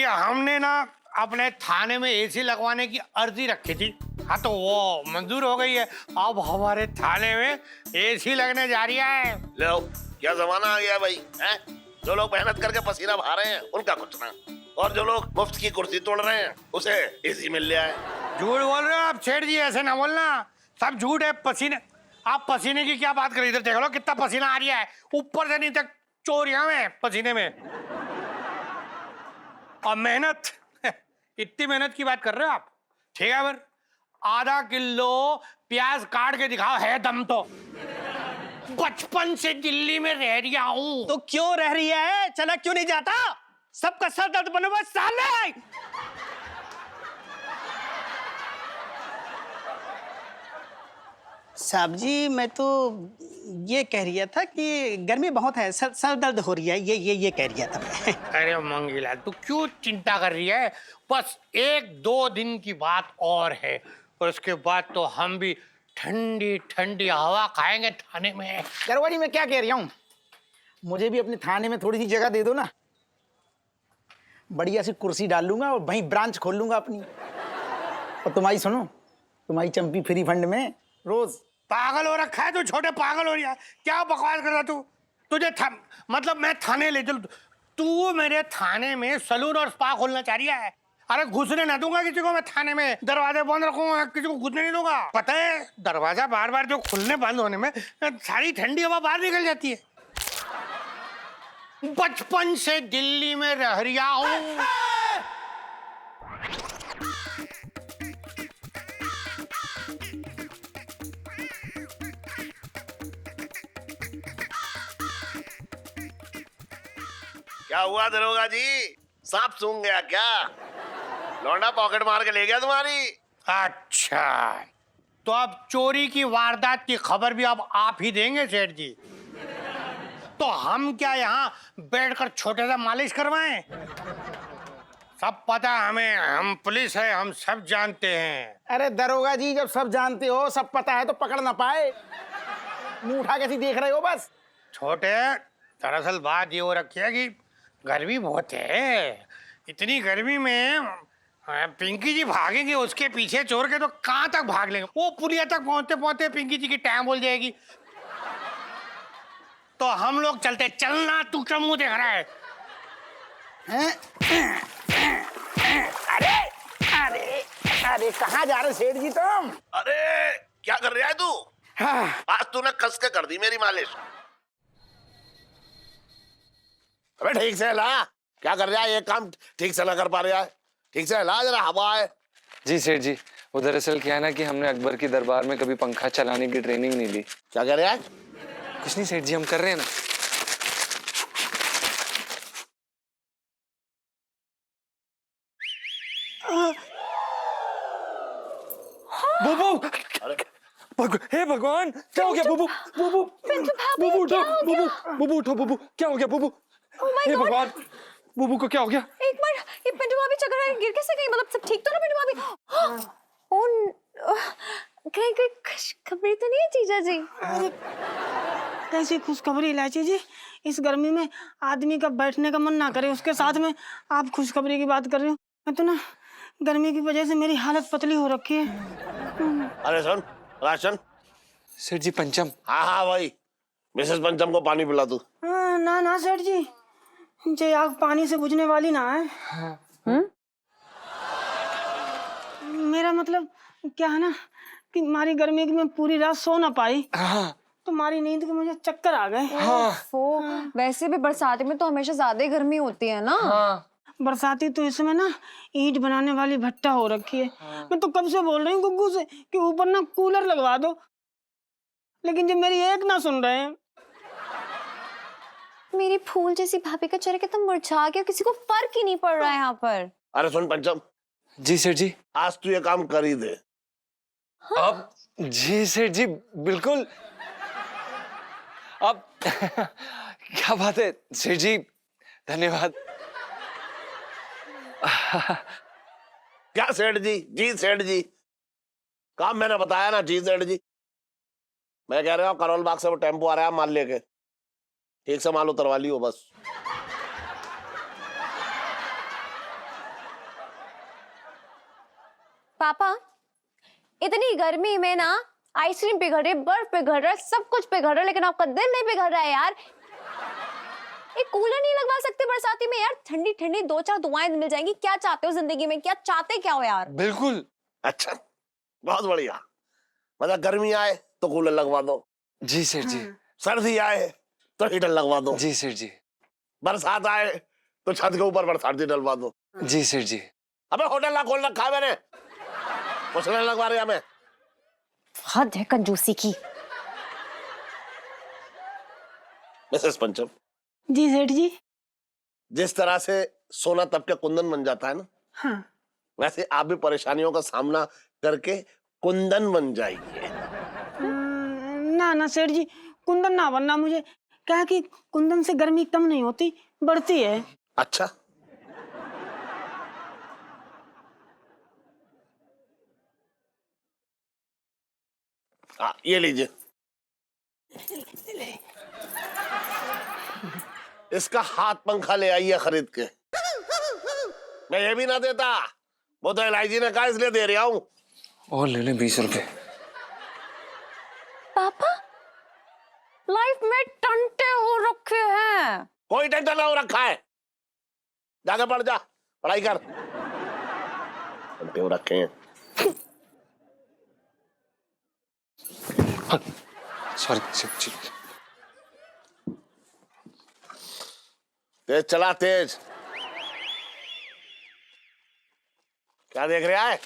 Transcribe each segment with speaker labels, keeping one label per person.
Speaker 1: कि हमने ना अपने थाने में एसी लगवाने की अर्जी रखी थी। हाँ तो वो मंजूर हो गई है। अब हमारे थाने में एसी लगने जा रही है।
Speaker 2: लो क्या जमाना आ गया भाई हैं? जो लोग मेहनत करके पसीना बहा रहे हैं उनका कुछ ना, और जो लोग मुफ्त की कुर्सी तोड़ रहे हैं उसे एसी मिल गया है।
Speaker 1: झूठ बोल रहे हो आप सेठ जी, ऐसे ना बोलना, सब झूठ है। पसीने, आप पसीने की क्या बात कर रहे, इधर देख लो कितना पसीना आ रहा है, ऊपर से नीचे चोरियां में पसीने में। और मेहनत इतनी मेहनत की बात कर रहे हो आप? ठीक है, फिर आधा किलो प्याज काट के दिखाओ, है दम तो। बचपन से दिल्ली में रह रहा हूँ।
Speaker 3: तो क्यों रह रही है? चला क्यों नहीं जाता? सबका सर दर्द बना हुआ साले। साहब जी, मैं तो ये कह रहा था कि गर्मी बहुत है, सर दर्द हो रही है, ये कह रहा था मैं।
Speaker 1: अरे मंगीलाल, तू क्यों चिंता कर रही है? बस 1-2 दिन की बात और है, और उसके बाद तो हम भी ठंडी ठंडी हवा खाएंगे थाने में।
Speaker 4: दरवाजी मैं क्या कह रही हूँ, मुझे भी अपने थाने में थोड़ी सी जगह दे दो ना। बढ़िया सी कुर्सी डाल लूंगा और वहीं ब्रांच खोल लूंगा अपनी। और तुम्हारी सुनो, तुम्हारी चंपी फ्री फंड में रोज।
Speaker 1: पागल हो रखा है तू, छोटे पागल हो रही है, क्या बकवास कर रहा तू? तुझे मतलब मैं थाने ले चलूं? तू मेरे थाने में सलून और स्पा खोलना चाह रही है? अरे घुसने ना दूंगा किसी को मैं थाने में, दरवाजे बंद रखूंगा, किसी को घुसने नहीं दूंगा। पता है, दरवाजा बार बार जो खुलने बंद होने में सारी ठंडी हवा बाहर निकल जाती है। बचपन से दिल्ली में रह रहा हूँ।
Speaker 2: क्या हुआ दरोगा जी, सांप सूंघ गया क्या? लौंडा पॉकेट मार के ले गया तुम्हारी?
Speaker 1: अच्छा, तो अब चोरी की वारदात की खबर भी अब आप ही देंगे सेठ जी? तो हम क्या यहाँ बैठकर छोटे सा मालिश करवाएं? सब पता है हमें, हम पुलिस है, हम सब जानते हैं।
Speaker 4: अरे दरोगा जी, जब सब जानते हो, सब पता है, तो पकड़ ना पाए, मुंह उठा कैसी देख रहे हो बस?
Speaker 1: छोटे, दरअसल बात ये हो रखी है कि गर्मी बहुत है। इतनी गर्मी में पिंकी जी भागेंगे उसके पीछे चोर के, तो कहाँ तक भाग लेंगे? वो पुलिया तक पहुंचते पहुंचते पिंकी जी की टाइम बोल जाएगी। तो हम लोग चलते, चलना, तू क्या मुंह देख रहा है?
Speaker 4: अरे अरे अरे, कहाँ जा रहे सेठ जी तुम?
Speaker 2: अरे क्या कर रहा है तू? आज तूने कस के कर दी मेरी मालिश। अबे ठीक से ला, क्या कर रहा है? ये काम ठीक से ना कर पा रहा है, ठीक से ला जरा, हवा है।
Speaker 5: जी सेठ जी, वो दरअसल क्या है ना कि हमने अकबर की दरबार में कभी पंखा चलाने की ट्रेनिंग नहीं ली।
Speaker 2: क्या कर रहा है?
Speaker 5: कुछ नहीं सेठ जी, हम कर रहे हैं ना। बुबू, हे भगवान, क्या हो गया बुबू? बुबू, बुबू उठो, बुबू उठो, बुबू क्या हो गया बुबू? हे भगवान, बुबू को क्या हो गया?
Speaker 6: एक मिनट, ये पिंटू भाभी चक्कर आके गिर कैसे गई? मतलब सब ठीक तो ना पिंटू भाभी? कहीं कोई खुशखबरी तो नहीं है जीजा जी?
Speaker 3: कैसी खुशखबरी इलायची जी? इस गर्मी में आदमी का बैठने का मन ना करे, उसके साथ में आप खुशखबरी की बात कर रहे हो? मैं तो ना गर्मी की वजह से मेरी हालत पतली हो रखी है।
Speaker 2: अरे सुन राशन।
Speaker 5: सेठ जी पंचम।
Speaker 2: हाँ हाँ भाई, मिसेस पंचम को पानी पिला तू।
Speaker 3: ना ना सेठ जी, जे आग पानी से बुझने वाली ना है। मेरा मतलब क्या है ना कि मारी गर्मी की मैं पूरी रात सो ना पाई। तो मारी नींद के मुझे चक्कर आ गए।
Speaker 6: वैसे भी बरसाती में तो हमेशा ज्यादा गर्मी होती है ना।
Speaker 3: बरसाती तो इसमें ना ईंट बनाने वाली भट्टा हो रखी है। मैं तो कब से बोल रही हूँ गुग्गू से कि ऊपर ना कूलर लगवा दो, लेकिन जब मेरी एक ना सुन रहे हैं।
Speaker 6: मेरी फूल जैसी भाभी का चेहरा कितना मुरझा गया, किसी को फर्क ही नहीं पड़ रहा है यहाँ पर।
Speaker 2: अरे सुन पंचम।
Speaker 5: जी सेठ जी।
Speaker 2: आज तू ये काम कर ही दे।
Speaker 5: अब जी सेठ जी बिल्कुल। अब क्या बात है सेठ जी, धन्यवाद।
Speaker 2: क्या सेठ जी? जी सेठ जी, काम मैंने बताया ना। जी सेठ जी, मैं कह रहा हूँ करोल बाग से वो टेम्पो आ रहा है माल लेके, ठीक से माल उतरवा लियो बस।
Speaker 6: पापा इतनी गर्मी में ना आइसक्रीम पिघल रही, बर्फ पिघल रहा है, सब कुछ पिघल रहा है, लेकिन आपका दिल नहीं पिघल रहा है यार। एक कूलर नहीं लगवा सकते बरसाती में यार? ठंडी ठंडी दो चार दुआएं मिल जाएंगी। क्या चाहते हो जिंदगी में, क्या चाहते क्या हो यार?
Speaker 5: बिल्कुल।
Speaker 2: अच्छा, बहुत बढ़िया। मतलब गर्मी आए तो कूलर लगवा दो,
Speaker 5: जी सेठ जी।
Speaker 2: सर्दी आए तो हीटर लगवा दो,
Speaker 5: जी सेठ जी।
Speaker 2: बरसात आए तो छत के ऊपर बरसाती डलवा दो।
Speaker 5: जी सेठ जी।
Speaker 2: अबे होटल ना खोल रखा है मैंने, कुछ नहीं लगवा रहा मैं।
Speaker 6: हद है कंजूसी की।
Speaker 2: मिसेस पंचम,
Speaker 3: जी सेठ जी।
Speaker 2: जिस तरह से सोना तब के कुंदन बन जाता है ना,
Speaker 3: हाँ।
Speaker 2: वैसे आप भी परेशानियों का सामना करके कुंदन बन जाएंगे।
Speaker 3: ना ना सेठ जी, कुंदन ना बनना मुझे। क्या है कि कुंदन से गर्मी कम नहीं होती, बढ़ती है।
Speaker 2: अच्छा, हाँ ये लीजिए। इसका हाथ पंखा ले आइए खरीद के। मैं ये भी ना देता, वो तो एलआईजी ने कहा इसलिए दे रहा हूं।
Speaker 5: और ले ले 20 रुपए।
Speaker 6: पापा लाइफ में टंटे हो रखे हैं।
Speaker 2: कोई टेंशन ना हो रखा है, जाके पढ़ जा, पढ़ाई कर। टंटे हो रखे हैं।
Speaker 5: सॉरी सेठ जी।
Speaker 2: तेज चला, तेज। क्या देख रहा है?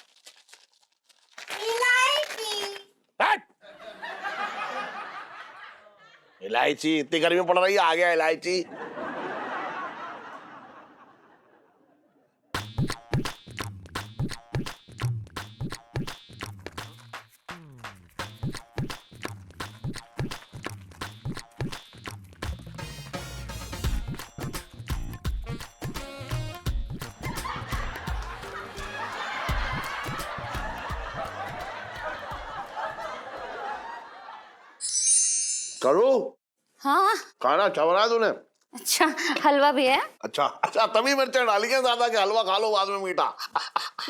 Speaker 2: हट! इलायची, इतनी गर्मी पड़ रही है, आ गया इलायची। करो,
Speaker 6: हाँ
Speaker 2: खाना चबरा तूने।
Speaker 6: अच्छा, हलवा भी है?
Speaker 2: अच्छा अच्छा, तभी मिर्चें डाली हैं ज्यादा कि हलवा खा लो बाद में मीठा।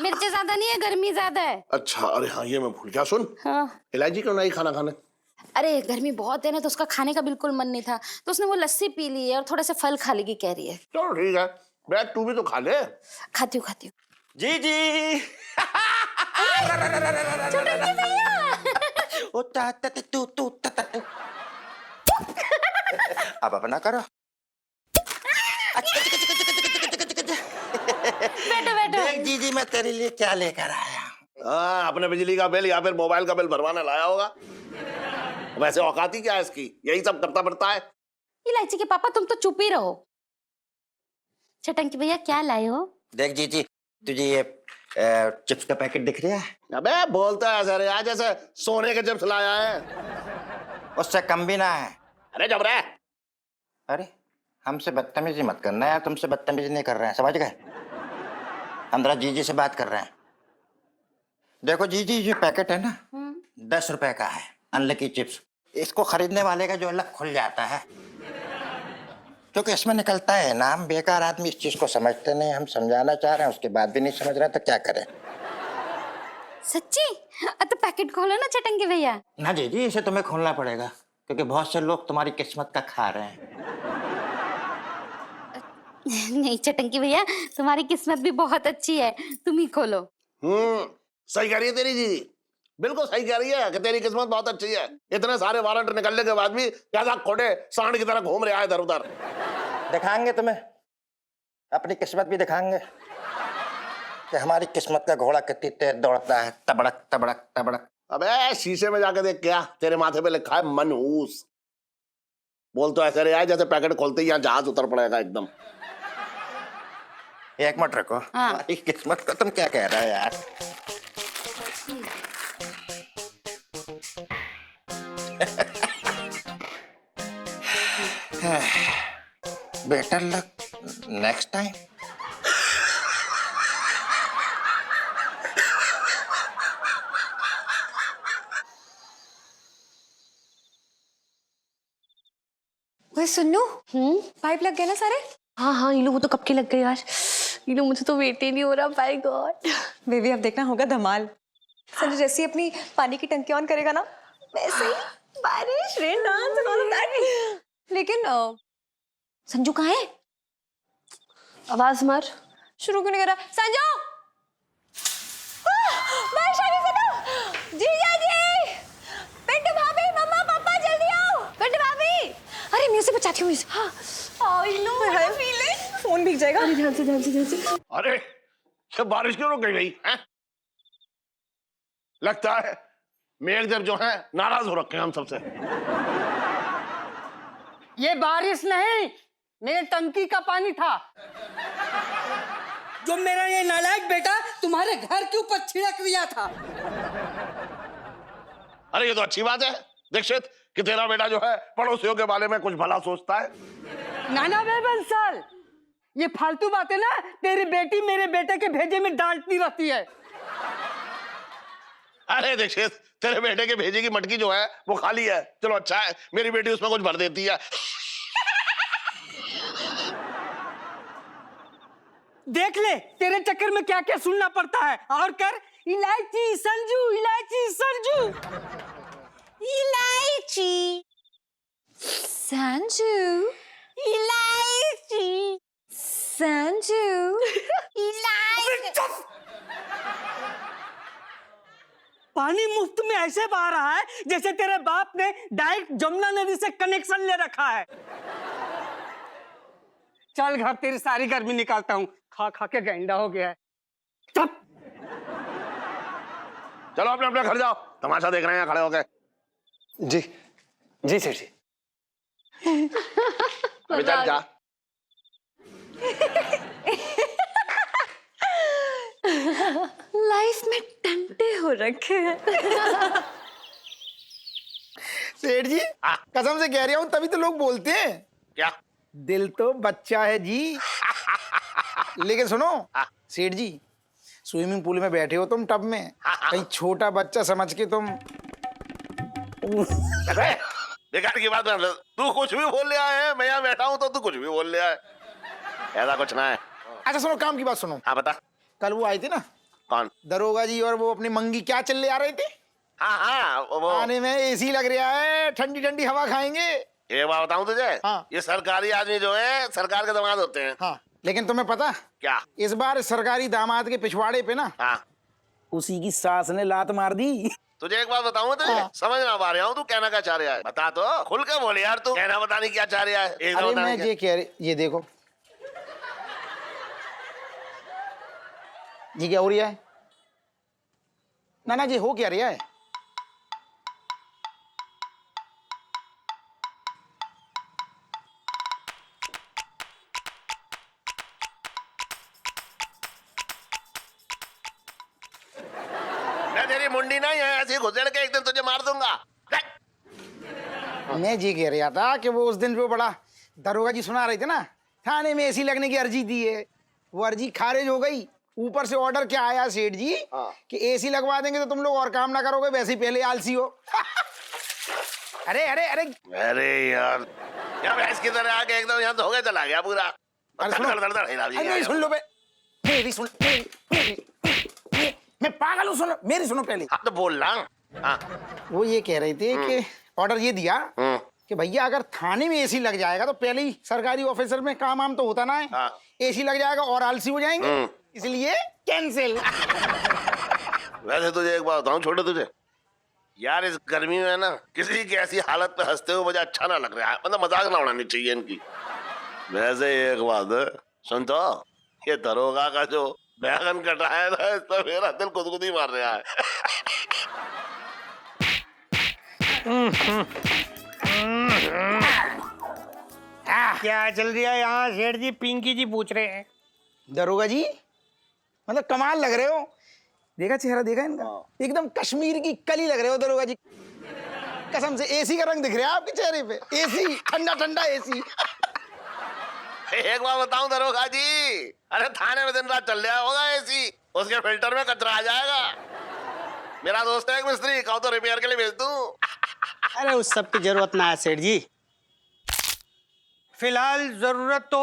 Speaker 6: मिर्ची ज्यादा नहीं है, गर्मी ज्यादा है।
Speaker 2: अच्छा, अरे हाँ ये मैं भूल गया। सुन,
Speaker 6: हाँ।
Speaker 2: इलायची क्यों नहीं खाना खाने?
Speaker 7: अरे गर्मी बहुत है ना, तो उसका खाने का बिल्कुल मन नहीं था, तो उसने वो लस्सी पी ली है और थोड़ा सा फल खा लेगी कह रही है।
Speaker 2: चलो ठीक है, बैठ तू भी तो खा ले।
Speaker 7: खाती हूँ।
Speaker 4: जी जी। ओ ता ता ता तू तू ता ता तू। अब अपना करो।
Speaker 7: बैठो बैठो।
Speaker 4: देख जीजी मैं तेरे लिए क्या लेकर आया।
Speaker 2: हाँ, अपने बिजली का बिल या फिर मोबाइल का बिल भरवाने लाया होगा। वैसे औकाती क्या है इसकी, यही सब करता फिरता है।
Speaker 7: इलायची के पापा तुम तो चुप ही रहो। चटंकी भैया क्या लाए हो?
Speaker 4: देख जीजी, तुझे ये चिप्स का पैकेट दिख रहा है?
Speaker 2: अबे बोलता है सर यार, जैसे सोने के चिप्स लाया है।
Speaker 4: उससे कम भी ना है।
Speaker 2: अरे जब रहे।
Speaker 4: अरे हमसे बदतमीजी मत करना यार, तुमसे बदतमीजी नहीं कर रहे हैं, समझ गए? हम जरा जीजी से बात कर रहे हैं। देखो जीजी, ये पैकेट है ना 10 रुपए का है, अनलकी चिप्स। इसको खरीदने वाले का जो लक खुल जाता है, क्योंकि इसमें निकलता है नाम। बेकार आदमी इस चीज को समझते नहीं, हम समझाना चाह रहे हैं उसके बाद भी नहीं समझ रहे, तो क्या करें?
Speaker 7: सच्ची? तो पैकेट खोलो ना चटंकी भैया।
Speaker 4: ना जीजी, इसे तुम्हें खोलना पड़ेगा, क्योंकि बहुत से लोग तुम्हारी किस्मत का खा रहे हैं।
Speaker 7: नहीं चटंकी भैया, तुम्हारी किस्मत भी बहुत अच्छी है, तुम ही खोलो।
Speaker 2: सही कह रही है तेरी जीजी, बिल्कुल सही कह रही है कि तेरी किस्मत बहुत अच्छी है। इतने सारे वारंट निकलने के बाद भी ज्यादा खोटे सांड की तरह घूम रहा है इधर उधर।
Speaker 4: दिखाएंगे तुम्हें, अपनी किस्मत भी दिखाएंगे कि हमारी किस्मत का घोड़ा कितनी तेज दौड़ता है, तबड़क तबड़क तबड़क।
Speaker 2: अबे शीशे में जाके देख, क्या तेरे माथे पे लिखा है मनहूस। बोल तो ऐसे रहा है जैसे पैकेट खोलते ही यहाँ जहाज उतर पड़ेगा एकदम।
Speaker 4: एक मिनट रखो।
Speaker 7: हाँ।
Speaker 4: हमारी किस्मत को तुम क्या कह रहे हो यार? Better luck next time.
Speaker 6: वही सुन लो, पाइप लग गए ना सारे?
Speaker 7: हाँ हाँ, ये लो, वो तो कब के लग गए यार।
Speaker 6: लो, मुझे तो वेट ही नहीं हो रहा, बाय गॉड।
Speaker 8: बेबी अब देखना होगा धमाल। संजू जैसे ही अपनी पानी की टंकी ऑन करेगा ना, वैसे ही बारिश, rain dance and all of that. लेकिन संजू कहाँ है?
Speaker 6: आवाज मार।
Speaker 8: शुरू क्यों नहीं कर रहा? संजू! बारिश आ गई सुनो! जीजा जी! पिंटू भाभी, मम्मा पापा जल्दी आओ!
Speaker 6: पिंटू भाभी!
Speaker 8: अरे म्यूजिक बचाती हूँ, म्यूजिक। हाँ, I know what I feeling. Phone भीग जाएगा।
Speaker 6: ध्यान से ध्यान से ध्यान से।
Speaker 2: अरे ये बारिश क्यों रुक गई है? लगता है मेघदेव जो है नाराज हो रखे हैं हम सबसे।
Speaker 1: ये बारिश नहीं, मेरे टंकी का पानी था जो मेरा ये नालायक बेटा तुम्हारे घर के ऊपर छिड़क दिया था।
Speaker 2: अरे ये तो अच्छी बात है दीक्षित कि तेरा बेटा जो है पड़ोसियों के बारे में कुछ भला सोचता है।
Speaker 1: नाना बे बंसल, ये फालतू बातें ना तेरी बेटी मेरे बेटे के भेजे में डांटती रहती है।
Speaker 2: अरे दीक्षित तेरे बेटे के भेजे की मटकी जो है वो खाली है। चलो अच्छा है मेरी बेटी उसमें कुछ भर देती है।
Speaker 1: देख ले तेरे चक्कर में क्या क्या सुनना पड़ता है। और कर इलायची संजू, इलायची संजू, इलायची
Speaker 8: संजू,
Speaker 1: इलायची
Speaker 8: संजू,
Speaker 1: इलायची। पानी मुफ्त में ऐसे बहा रहा है जैसे तेरे बाप ने डायरेक्ट जमुना नदी से कनेक्शन ले रखा है। चल घर, तेरी सारी गर्मी निकालता हूँ। खा खा के गैंडा हो गया है। चुप।
Speaker 2: चलो अपने अपने घर जाओ, तमाशा देख रहे हैं यहाँ खड़े होके।
Speaker 5: जी जी सेठ जी।
Speaker 2: अभी चल जा।
Speaker 8: लाइफ में टंटे हो रखे हैं।
Speaker 9: सेठ जी कसम से कह रहा हूँ, तभी तो लोग बोलते हैं
Speaker 2: क्या?
Speaker 9: दिल तो बच्चा है जी। लेकिन सुनो सेठ जी, स्विमिंग पूल में बैठे हो तुम टब में, कहीं छोटा बच्चा समझ के तुम।
Speaker 2: अरे बेकार की बात है, तू कुछ भी बोल ले आया है। मैं यहाँ बैठा हूँ तो तू कुछ भी बोल ले आया है। ऐसा कुछ ना है।
Speaker 9: अच्छा सुनो, काम की बात सुनो।
Speaker 2: हाँ बता।
Speaker 9: कल वो आए थे ना
Speaker 2: कौन?
Speaker 9: दरोगा जी, और वो अपनी मंगी क्या चल ले आ रहे थे।
Speaker 2: हाँ हाँ वो
Speaker 9: आने में एसी लग रहा है, ठंडी ठंडी हवा खाएंगे।
Speaker 2: ये बात बताऊं तुझे।
Speaker 9: हाँ।
Speaker 2: ये सरकारी आदमी जो है सरकार के दामाद होते हैं।
Speaker 9: हाँ लेकिन तुम्हें पता
Speaker 2: क्या?
Speaker 9: इस बार सरकारी दामाद के पिछवाड़े पे ना
Speaker 2: हाँ
Speaker 9: उसी की सास ने लात मार दी।
Speaker 2: तुझे एक बात बताऊं तुझे।
Speaker 9: हाँ।
Speaker 2: समझ ना पा रहा हूँ तू कहना क्या चाह रहा है। बता तो, खुल के बोले यार। तू कहना बताने क्या चाह रहा है।
Speaker 9: अरे मैं ये कह रही, ये देखो ये क्या हो रहा है? ना जी हो क्या रहा है?
Speaker 2: मैं तेरी मुंडी नहीं है ऐसी घुसेड़ के एक दिन तुझे मार दूंगा।
Speaker 9: मैं ये कह रहा था कि वो उस दिन जो बड़ा दरोगा जी सुना रहे थे ना, थाने में एसी लगने की अर्जी दी है, वो अर्जी खारिज हो गई। ऊपर से ऑर्डर क्या आया सेठ जी कि एसी लगवा देंगे तो तुम लोग और काम ना करोगे, वैसे ही पहले आलसी हो। अरे अरे अरे
Speaker 2: अरे यार क्या भैंस की तरह आके एकदम यहाँ धोखे चला गया पूरा।
Speaker 9: अरे सुनो। अरे सुन लो बे, मेरी सुन, मैं पागल हूँ, सुनो मेरी सुनो पहले।
Speaker 2: हाँ तो बोल रहा। हाँ
Speaker 9: वो ये कह रहे थे कि ऑर्डर ये दिया कि भैया अगर थाने में एसी लग जाएगा तो पहले ही सरकारी ऑफिसर में काम आम तो होता ना है।
Speaker 2: हाँ।
Speaker 9: एसी लग जाएगा और आलसी हो जाएंगे, इसलिए कैंसिल।
Speaker 2: वैसे तुझे एक बात बताऊं छोटे तुझे, यार इस गर्मी में ना किसी की ऐसी हालत पे हंसते हुए मुझे अच्छा ना लग रहा है। मतलब मजाक ना उड़ानी चाहिए इनकी। वैसे एक बात है, सुन तो, ये दरोगा का जो बैगन कटा है ना, इस पर मेरा दिल गुदगुदी मार रहा है।
Speaker 1: क्या चल रहा है यहाँ? सेठ जी पिंकी जी पूछ रहे हैं।
Speaker 9: दरोगा जी मतलब कमाल लग रहे हो। देखा चेहरा, देखा इनका, एकदम कश्मीर की कली लग रहे हो दरोगा जी। कसम से एसी का रंग दिख रहा है आपके चेहरे पे। एसी, ठंडा ठंडा एसी।
Speaker 2: एक बात बताऊं दरोगा जी, अरे थाने में दिन रात चल रहा होगा एसी, उसके फिल्टर में कचरा आ जाएगा। मेरा दोस्त है एक मिस्त्री, कहो तो रिपेयर के लिए भेज दूं।
Speaker 1: अरे उस सब की जरूरत ना है सेठ जी। फिलहाल जरूरत तो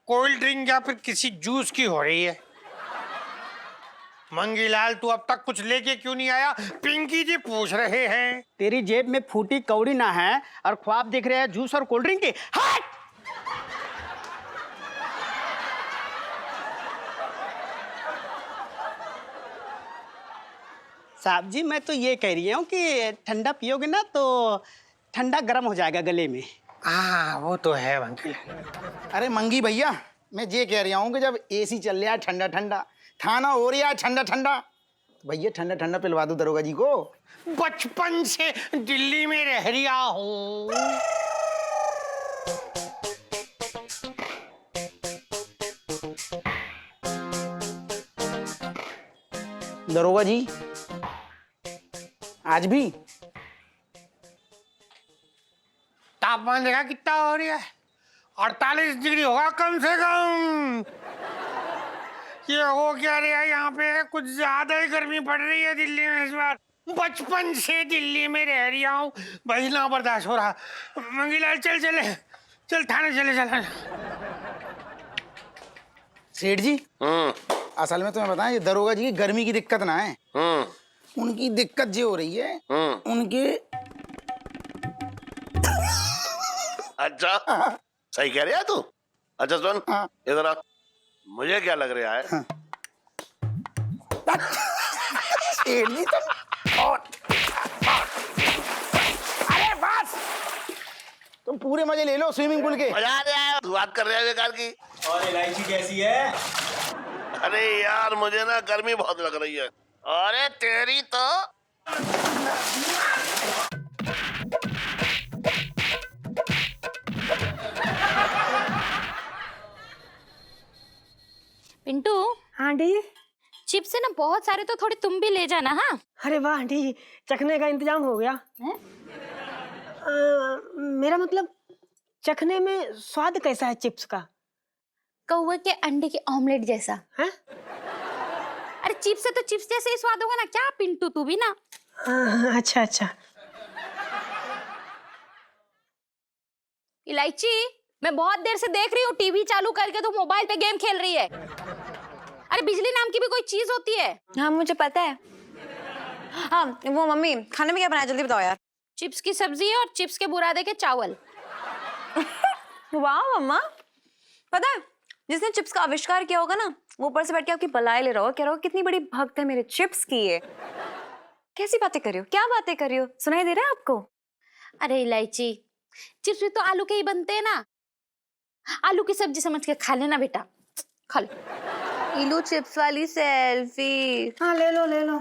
Speaker 1: कोल्ड ड्रिंक या फिर किसी जूस की हो रही है। मंगीलाल तू अब तक कुछ लेके क्यों नहीं आया? पिंकी जी पूछ रहे हैं।
Speaker 9: तेरी जेब में फूटी कौड़ी ना है और ख्वाब देख रहे हैं जूस और कोल्ड ड्रिंक के। हट! साहब जी, मैं तो ये कह रही हूँ कि ठंडा पियोगे ना तो ठंडा गर्म हो जाएगा गले में।
Speaker 1: हाँ वो तो है मंगीलाल।
Speaker 9: अरे मंगी भैया, मैं ये कह रहा हूँ कि जब एसी चल रहा है ठंडा ठंडा, खाना हो रहा है ठंडा ठंडा, तो भैया ठंडा ठंडा पिलवा दो दरोगा जी को।
Speaker 1: बचपन से दिल्ली में रह रिया हूँ।
Speaker 9: दरोगा जी आज भी
Speaker 1: तापमान देखा कितना हो रहा है? 48 डिग्री होगा कम से कम। ये हो क्या रहा है यहाँ पे? कुछ ज्यादा ही गर्मी पड़ रही है दिल्ली में इस बार। बचपन से दिल्ली में रह रहा हूँ, भाई ना बर्दाश्त हो रहा। मंगीलाल चल चले, चल थाने चले चल।
Speaker 9: सेठ जी, असल में तुम्हें बताएं, ये दरोगा जी की गर्मी की दिक्कत ना है, उनकी दिक्कत ये हो रही है उनके।
Speaker 2: अच्छा सही कह रहे है तू। अच्छा सुन,
Speaker 9: हाँ।
Speaker 2: इधर आ। मुझे क्या लग रहा है,
Speaker 9: सेठ जी अरे बस, तुम पूरे मजे ले लो स्विमिंग पूल के।
Speaker 2: मजा आ रहा है? तू बात कर रहा है बेकार की।
Speaker 10: और इलायची कैसी है?
Speaker 2: अरे यार मुझे ना गर्मी बहुत लग रही है। अरे तेरी तो
Speaker 7: पिंटू,
Speaker 3: हाँ आंटी।
Speaker 7: चिप्स है ना बहुत सारे, तो थोड़ी तुम भी ले जाना। हाँ
Speaker 3: अरे वाह आंटी, चखने का इंतजाम हो गया
Speaker 7: हैं?
Speaker 3: मेरा मतलब चखने में स्वाद कैसा है चिप्स का?
Speaker 7: कौवे के अंडे के ऑमलेट जैसा।
Speaker 3: है?
Speaker 7: अरे चिप्स है तो चिप्स जैसे ही स्वाद होगा ना। क्या पिंटू, तू भी ना।
Speaker 3: अच्छा अच्छा।
Speaker 7: इलायची, मैं बहुत देर से देख रही हूँ टीवी चालू करके तू मोबाइल पे गेम खेल रही है। अरे बिजली नाम की भी कोई चीज होती है।
Speaker 8: हाँ मुझे पता है। हाँ वो मम्मी, खाने में क्या बनाया जल्दी बताओ यार।
Speaker 7: चिप्स की सब्जी और चिप्स के बुरादे के चावल।
Speaker 8: वाह मम्मा, पता है जिसने चिप्स का आविष्कार किया होगा ना, वो ऊपर से बैठ के आपकी बलाई ले रहा होगा, कह रहा होगा कितनी बड़ी भक्त है मेरे चिप्स की ये। कैसी बातें कर रही हो, क्या बातें कर रही हो, सुनाई दे रहा है आपको?
Speaker 7: अरे इलायची, चिप्स भी तो आलू के ही बनते हैं ना। आलू की सब्जी समझ के खा लेना बेटा, खा ले।
Speaker 8: इलू चिप्स वाली सेल्फी।
Speaker 3: हाँ ले लो ले लो।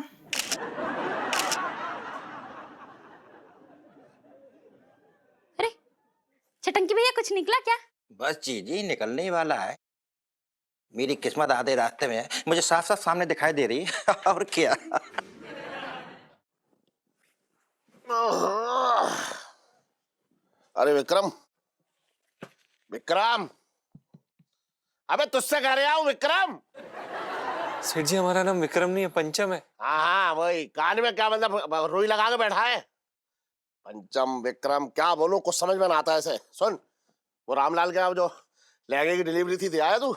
Speaker 7: अरे चटंकी भैया, कुछ निकला क्या?
Speaker 4: बस जी निकलने ही वाला है। मेरी किस्मत आधे रास्ते में है, मुझे साफ साफ सामने दिखाई दे रही है। और क्या।
Speaker 2: अरे विक्रम, विक्रम, अबे तुझसे कह रहा हूँ विक्रम।
Speaker 5: सेठ जी हमारा नाम विक्रम नहीं है, पंचम है।
Speaker 2: हाँ वही, कान में क्या मतलब रुई लगा के बैठा है? पंचम विक्रम क्या बोलूं, कुछ समझ में ना आता है ऐसे। सुन, वो रामलाल के जो लहंगे की डिलीवरी थी, आया तू?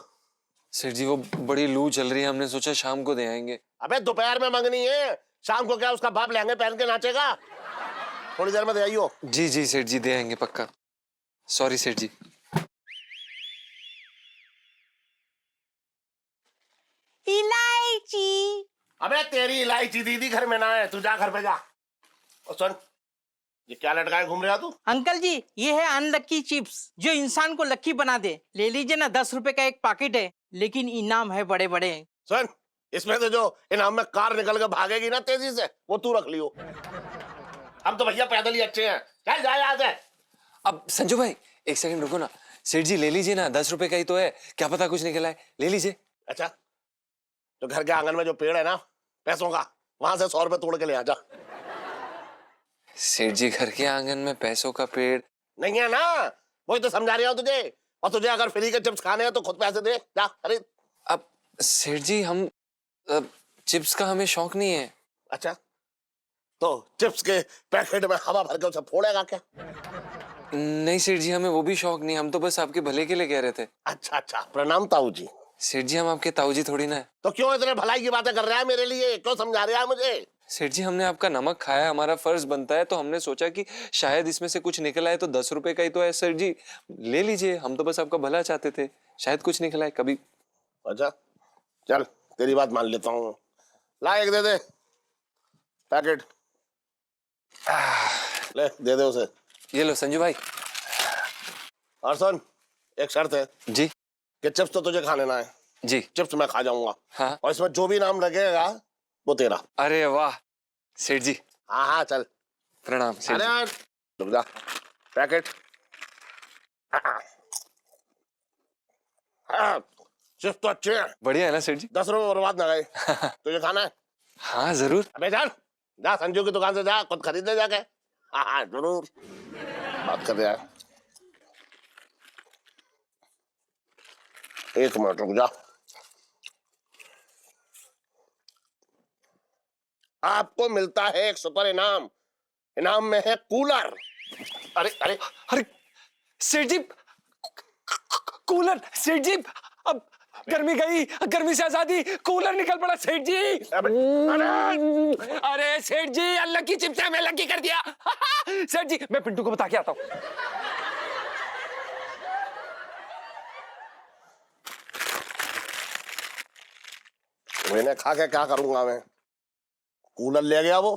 Speaker 5: सेठ जी वो बड़ी लू चल रही है, हमने सोचा शाम को दे आएंगे।
Speaker 2: अबे दोपहर में मंगनी है, शाम को क्या उसका बाप लहंगे पहन के नाचेगा? थोड़ी देर में दे आइयो।
Speaker 5: जी सेठ जी दे आएंगे पक्का। सॉरी सेठ जी।
Speaker 3: इलायची।
Speaker 2: अबे तेरी इलायची दीदी घर में ना है, तू जा घर पे जा। और सुन, ये क्या लटकाए घूम रहा तू?
Speaker 11: अंकल जी ये है अनलक्की चिप्स, जो इंसान को लक्की बना दे। ले लीजिए ना, 10 रुपए का एक पैकेट है, लेकिन इनाम है बड़े बड़े।
Speaker 2: सुन, इसमें तो जो इनाम में कार निकल के भागेगी ना तेजी से, वो तू रख लियो। हम तो भैया पैदल ही अच्छे हैं, चल जा यहाँ से।
Speaker 5: अब संजू भाई एक सेकंड रुको ना। सेठ जी ले लीजिए ना, 10 रुपए का ही तो है, क्या पता कुछ निकला है, ले लीजिए।
Speaker 2: अच्छा, तो घर के आंगन में जो पेड़ है ना पैसों का, वहां से 100 रुपए तोड़ के ले आ जा।
Speaker 5: सेठ जी घर के आंगन में पैसों का पेड़
Speaker 2: नहीं है ना, वही तो समझा रहा हूँ तुझे। और तुझे अगर फ्री के चिप्स खाने हैं तो खुद पैसे दे, जा खरीद।
Speaker 5: अब सेठ जी हम चिप्स का हमें शौक नहीं है।
Speaker 2: अच्छा, तो चिप्स के पैकेट में हवा भर के उसे फोड़ेगा क्या?
Speaker 5: नहीं सेठ जी, हमें वो भी शौक नहीं, हम तो बस आपके भले के लिए कह रहे थे।
Speaker 2: अच्छा अच्छा, प्रणाम ताऊ जी।
Speaker 5: सेठ जी हम आपके ताऊ जी थोड़ी ना है।
Speaker 2: तो क्यों इतने भलाई की बातें कर रहा है मेरे लिए, क्यों समझा रहा है मुझे?
Speaker 5: सेठ जी हमने आपका नमक खाया, हमारा फर्ज बनता है, तो हमने सोचा कि शायद इसमें से कुछ निकल आए, तो 10 रुपए का ही तो है सेठ जी, ले लीजिए। हम तो बस आपका भला चाहते थे, शायद कुछ निकल आए कभी।
Speaker 2: अच्छा चल, तेरी बात मान लेता हूँ। ला एक दे दे पैकेट, ले दे दे उसे।
Speaker 5: ये लो संजू भाई।
Speaker 2: और सुन, एक शर्त है
Speaker 5: जी।
Speaker 2: कि चिप्स तो तुझे खा लेना है।
Speaker 5: जी।
Speaker 2: चिप्स मैं खा जाऊंगा।
Speaker 5: हाँ।
Speaker 2: और इसमें जो भी नाम लगेगा वो तेरा।
Speaker 5: अरे वाह सेठ जी।
Speaker 2: हाँ हाँ चल।
Speaker 5: प्रणाम सेठ जी।
Speaker 2: अरे रुक जा, पैकेट। हाँ, चिप्स तो अच्छे हैं।
Speaker 5: बढ़िया है ना सेठ जी?
Speaker 2: 10 रुपए बर्बाद ना गए। तुझे खाना है?
Speaker 5: हाँ जरूर।
Speaker 2: अबे चल, जा संजू की दुकान से जा, खुद खरीद ले जाके। हाँ हाँ जरूर, बात कर रहा है। एक मिनट रुक जा। आपको मिलता है एक सुपर इनाम। इनाम में है कूलर। अरे अरे
Speaker 5: अरे सेठ जी, कूलर। सेठ जी अब गर्मी गई, गर्मी से आजादी, कूलर निकल पड़ा सेठ जी। अरे सेठ जी अल्लाह की चिप्स है, मैं लकी कर दिया। सेठ जी मैं पिंटू को बता के आता हूँ।
Speaker 2: मैंने खा के क्या करूंगा मैं? कूलर ले गया वो,